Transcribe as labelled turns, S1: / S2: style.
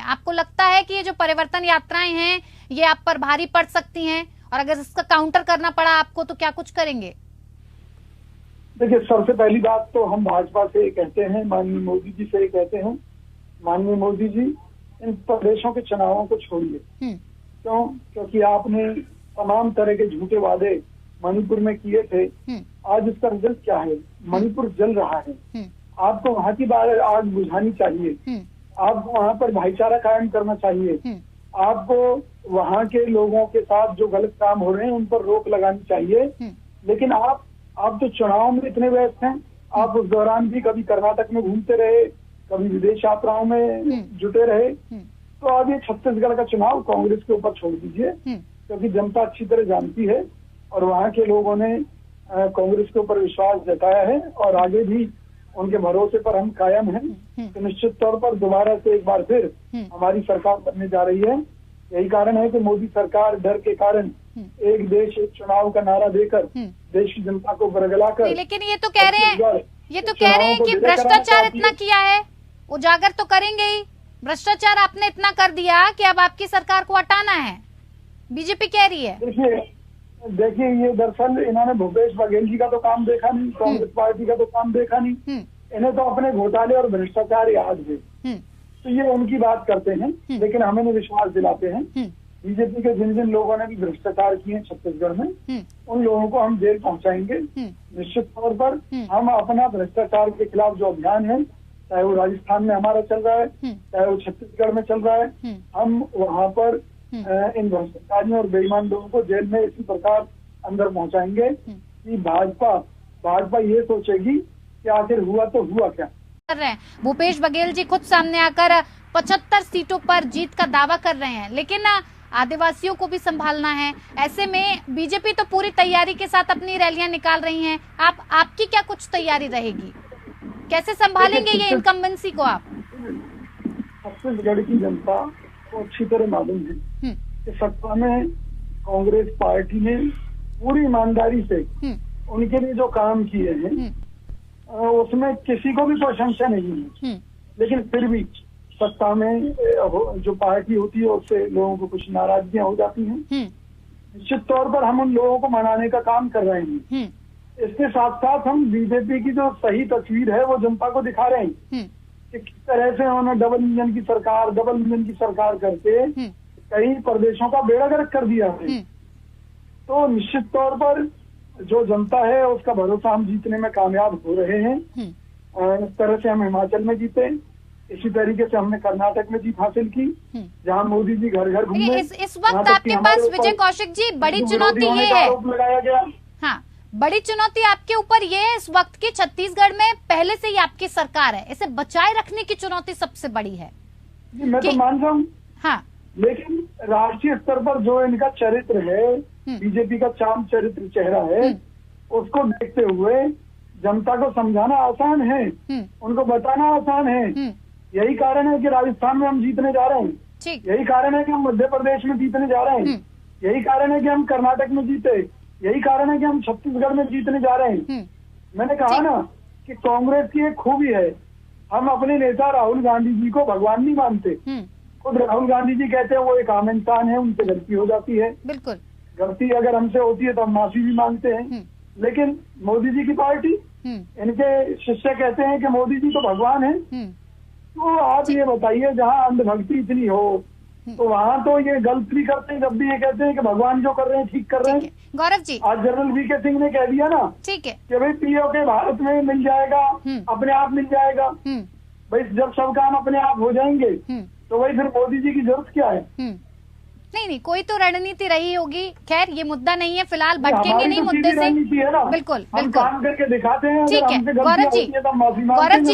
S1: आपको लगता है कि ये जो परिवर्तन यात्राएं हैं ये आप पर भारी पड़ सकती हैं, और अगर इसका काउंटर करना पड़ा आपको तो क्या कुछ करेंगे?
S2: देखिए, सबसे पहली बात तो हम भाजपा से ये कहते हैं, माननीय मोदी जी से ये कहते हैं, माननीय मोदी जी इन प्रदेशों के चुनावों को छोड़िए। क्योंकि आपने तमाम तरह के झूठे वादे मणिपुर में किए थे। आज इसका रिजल्ट क्या है? मणिपुर जल रहा है। आपको वहाँ की आग बुझानी चाहिए। आपको वहाँ पर भाईचारा कायम करना चाहिए। आपको वहाँ के लोगों के साथ जो गलत काम हो रहे हैं उन पर रोक लगानी चाहिए। लेकिन आप तो चुनाव में इतने व्यस्त हैं। आप उस दौरान भी कभी कर्नाटक में घूमते रहे, कभी विदेश यात्राओं में जुटे रहे। तो अब ये छत्तीसगढ़ का चुनाव कांग्रेस के ऊपर छोड़ दीजिए, क्योंकि जनता अच्छी तरह जानती है और वहाँ के लोगों ने कांग्रेस के ऊपर विश्वास जताया है और आगे भी उनके भरोसे पर हम कायम हैं। तो निश्चित तौर पर दोबारा से एक बार फिर हमारी सरकार बनने जा रही है। यही कारण है कि मोदी सरकार डर के कारण एक देश एक चुनाव का नारा देकर देश की जनता को बरगलाकर,
S1: लेकिन ये तो कह रहे हैं कि भ्रष्टाचार इतना किया है, उजागर तो करेंगे ही। भ्रष्टाचार आपने इतना कर दिया कि अब आपकी सरकार को हटाना है, बीजेपी कह रही है।
S2: देखिए, ये दरअसल इन्होंने भूपेश बघेल जी का तो काम देखा नहीं, कांग्रेस पार्टी का तो काम देखा नहीं। इन्हें तो अपने घोटाले और भ्रष्टाचार याद है, तो ये उनकी बात करते हैं। लेकिन हमें विश्वास दिलाते हैं बीजेपी के जिन जिन लोगों ने भी भ्रष्टाचार किए छत्तीसगढ़ में, उन लोगों को हम जेल पहुंचाएंगे। निश्चित तौर पर हम अपना भ्रष्टाचार के खिलाफ जो अभियान है, चाहे वो राजस्थान में हमारा चल रहा है, चाहे वो छत्तीसगढ़ में चल रहा है, हम वहाँ पर इन भ्रष्टाचारियों और बेईमान लोगों को जेल में इसी प्रकार अंदर पहुंचाएंगे कि भाजपा ये सोचेगी कि आखिर हुआ तो हुआ क्या।
S1: कर रहे हैं भूपेश बघेल जी खुद सामने आकर 75 सीटों पर जीत का दावा कर रहे हैं, लेकिन आदिवासियों को भी संभालना है। ऐसे में बीजेपी तो पूरी तैयारी के साथ अपनी रैलियां निकाल रही हैं। आपकी क्या कुछ तैयारी रहेगी? कैसे संभालेंगे ये इनकम्बेंसी को आप?
S2: छत्तीसगढ़ की जनता को अच्छी तरह मालूम है कि सत्ता में कांग्रेस पार्टी ने पूरी ईमानदारी से उनके लिए जो काम किए हैं उसमें किसी को भी प्रशंसा नहीं है। लेकिन फिर भी सत्ता में जो पार्टी होती है उससे लोगों को कुछ नाराजगियां हो जाती हैं। निश्चित तौर पर हम उन लोगों को मनाने का काम कर रहे हैं। इसके साथ साथ हम बीजेपी की जो सही तस्वीर है वो जनता को दिखा रहे हैं कि किस तरह से उन्होंने डबल इंजन की सरकार करके कई प्रदेशों का बेड़ा गर्क कर दिया है। तो निश्चित तौर पर जो जनता है उसका भरोसा हम जीतने में कामयाब हो रहे हैं। इस तरह से हम हिमाचल में जीते, इसी तरीके से हमने कर्नाटक में जीत हासिल की, जहां मोदी जी घर घर घूमे।
S1: इस वक्त आपके पास विजय कौशिक जी बड़ी चुनौती ये है,
S2: लगाया गया।
S1: हाँ, बड़ी चुनौती आपके ऊपर ये है इस वक्त की, छत्तीसगढ़ में पहले से ही आपकी सरकार है, इसे बचाए रखने की चुनौती सबसे बड़ी है।
S2: मैं तो मान रहा हूँ।
S1: हाँ,
S2: लेकिन राष्ट्रीय स्तर पर जो इनका चरित्र है, बीजेपी का चाम चरित्र चेहरा है, उसको देखते हुए जनता को समझाना आसान है, उनको बताना आसान है। यही कारण है कि राजस्थान में हम जीतने जा रहे हैं। यही कारण है कि हम मध्य प्रदेश में जीतने जा रहे हैं। यही कारण है कि हम कर्नाटक में जीते। यही कारण है कि हम छत्तीसगढ़ में जीतने जा रहे हैं। मैंने कहा ना कि कांग्रेस की एक खूबी है, हम अपने नेता राहुल गांधी जी को भगवान नहीं मानते। खुद राहुल गांधी जी कहते हैं वो एक आम इंसान है, उनसे गलती हो जाती है।
S1: बिल्कुल, गलती
S2: अगर हमसे होती है तो हम माफी भी मांगते हैं। लेकिन मोदी जी की पार्टी, इनके शिष्य कहते हैं कि मोदी जी तो भगवान है। तो आप ये बताइए, जहाँ अंधभक्ति इतनी हो तो वहाँ तो ये गलत भी करते हैं जब भी ये कहते हैं कि भगवान जो कर रहे हैं ठीक कर रहे हैं।
S1: गौरव जी,
S2: आज जनरल वीके सिंह ने कह दिया ना,
S1: ठीक है,
S2: कि भाई पीओके भारत में मिल जाएगा, अपने आप मिल जाएगा। भाई जब सब काम अपने आप हो जाएंगे तो भाई फिर मोदी जी की जरूरत क्या है?
S1: नहीं, कोई तो रणनीति रही होगी। खैर, ये मुद्दा नहीं है, फिलहाल भटकेंगे नहीं मुद्दे से। बिल्कुल,
S2: हम काम करके दिखाते हैं।
S1: ठीक है गौरव जी,